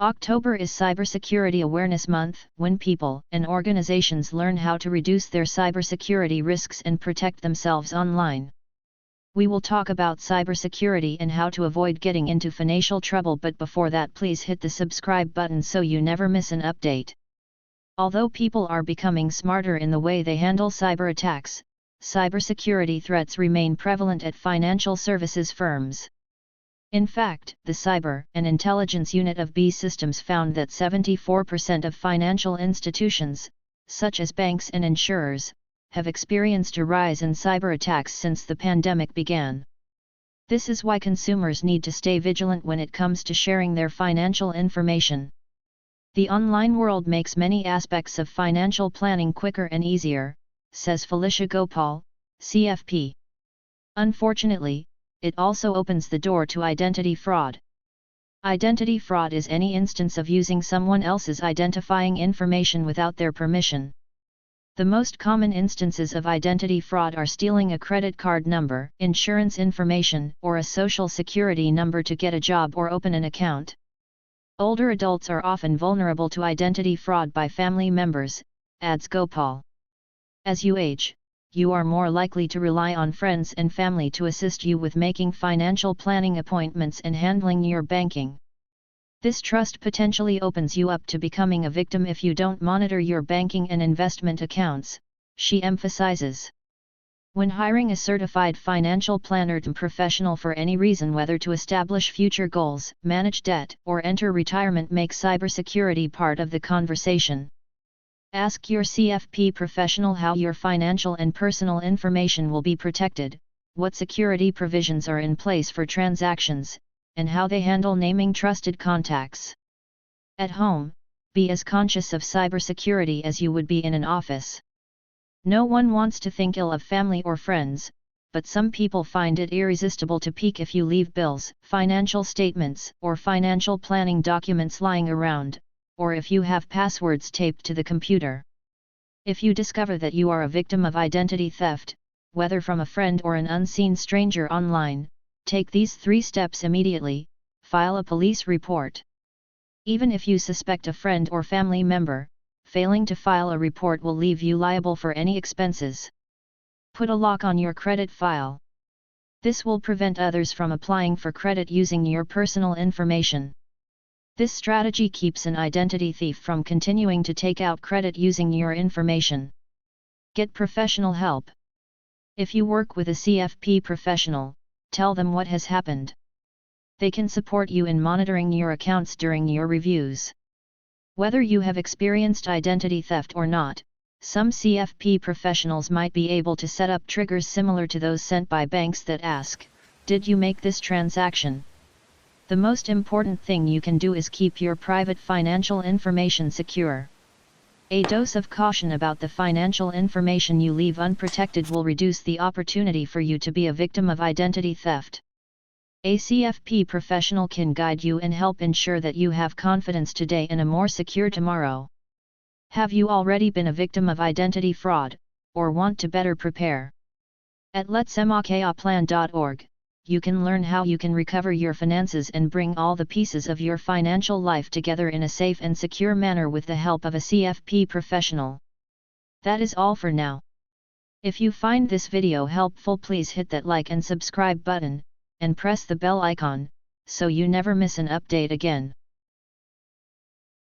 October is Cybersecurity Awareness Month, when people and organizations learn how to reduce their cybersecurity risks and protect themselves online. We will talk about cybersecurity and how to avoid getting into financial trouble, but before that, please hit the subscribe button so you never miss an update. Although people are becoming smarter in the way they handle cyber attacks, cybersecurity threats remain prevalent at financial services firms. In fact, the Cyber and Intelligence Unit of B Systems found that 74% of financial institutions, such as banks and insurers, have experienced a rise in cyber attacks since the pandemic began. This is why consumers need to stay vigilant when it comes to sharing their financial information. The online world makes many aspects of financial planning quicker and easier, says Felicia Gopal, CFP. Unfortunately, it also opens the door to identity fraud. Identity fraud is any instance of using someone else's identifying information without their permission. The most common instances of identity fraud are stealing a credit card number, insurance information, or a social security number to get a job or open an account. Older adults are often vulnerable to identity fraud by family members, adds Gopal. As you age, you are more likely to rely on friends and family to assist you with making financial planning appointments and handling your banking. This trust potentially opens you up to becoming a victim if you don't monitor your banking and investment accounts, she emphasizes. When hiring a certified financial planner and professional for any reason, whether to establish future goals, manage debt, or enter retirement, make cybersecurity part of the conversation. Ask your CFP professional how your financial and personal information will be protected, what security provisions are in place for transactions, and how they handle naming trusted contacts. At home, be as conscious of cybersecurity as you would be in an office. No one wants to think ill of family or friends, but some people find it irresistible to peek if you leave bills, financial statements, or financial planning documents lying around, or if you have passwords taped to the computer. If you discover that you are a victim of identity theft, whether from a friend or an unseen stranger online, take these 3 steps immediately. File a police report. Even if you suspect a friend or family member, failing to file a report will leave you liable for any expenses. Put a lock on your credit file. This will prevent others from applying for credit using your personal information. This strategy keeps an identity thief from continuing to take out credit using your information. Get professional help. If you work with a CFP professional, tell them what has happened. They can support you in monitoring your accounts during your reviews. Whether you have experienced identity theft or not, some CFP professionals might be able to set up triggers similar to those sent by banks that ask, "Did you make this transaction?" The most important thing you can do is keep your private financial information secure. A dose of caution about the financial information you leave unprotected will reduce the opportunity for you to be a victim of identity theft. A CFP professional can guide you and help ensure that you have confidence today and a more secure tomorrow. Have you already been a victim of identity fraud, or want to better prepare? At letsmakaplan.org, you can learn how you can recover your finances and bring all the pieces of your financial life together in a safe and secure manner with the help of a CFP professional. That is all for now. If you find this video helpful, please hit that like and subscribe button, and press the bell icon, so you never miss an update again.